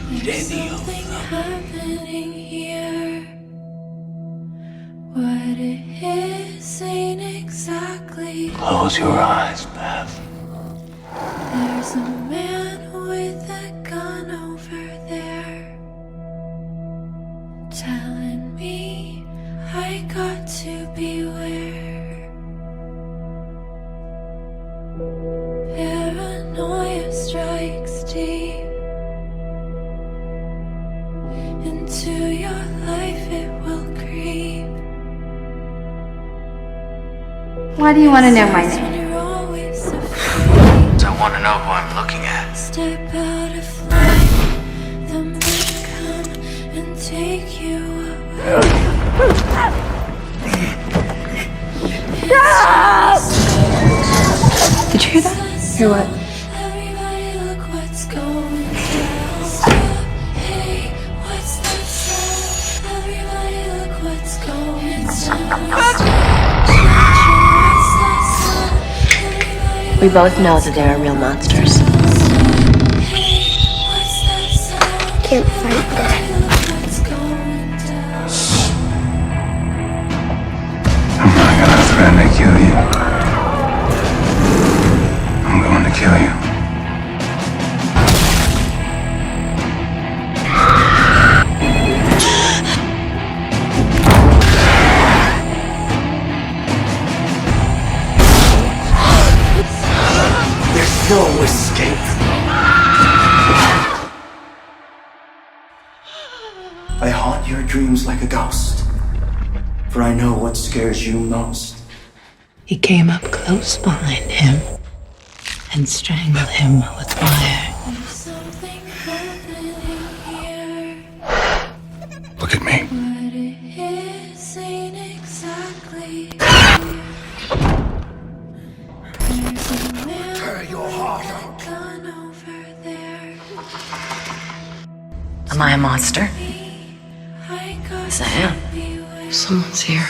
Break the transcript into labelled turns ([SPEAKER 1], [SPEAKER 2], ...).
[SPEAKER 1] There's something happening here. What it is ain't exactly.
[SPEAKER 2] Close your eyes, Beth.
[SPEAKER 1] There's a man with a gun over there, telling me I got to beware. Paranoia strikes deep into your life, it will creep.
[SPEAKER 3] Why do you want to know my name?
[SPEAKER 1] When you're always afraid.
[SPEAKER 2] I want to know who I'm looking at.
[SPEAKER 1] Step out of flight, the men come and take you away.
[SPEAKER 3] Did you hear that? Hear what?
[SPEAKER 1] Everybody look what's going down. Stop, hey, what's that sound? Everybody look what's going down.
[SPEAKER 4] We both know that there are real monsters.
[SPEAKER 3] Can't fight that.
[SPEAKER 2] I'm not gonna threaten to kill you. I'm going to kill you. There's no escape.
[SPEAKER 5] I haunt your dreams like a ghost, for I know what scares you most.
[SPEAKER 6] He came up close behind him and strangled him with fire.
[SPEAKER 1] There's something happening here.
[SPEAKER 2] Look at me.
[SPEAKER 1] What it is ain't exactly. There's a man with a gun over there.
[SPEAKER 4] Am I a monster?
[SPEAKER 1] I got
[SPEAKER 4] Yes, I am.
[SPEAKER 1] to beware.
[SPEAKER 6] Someone's here.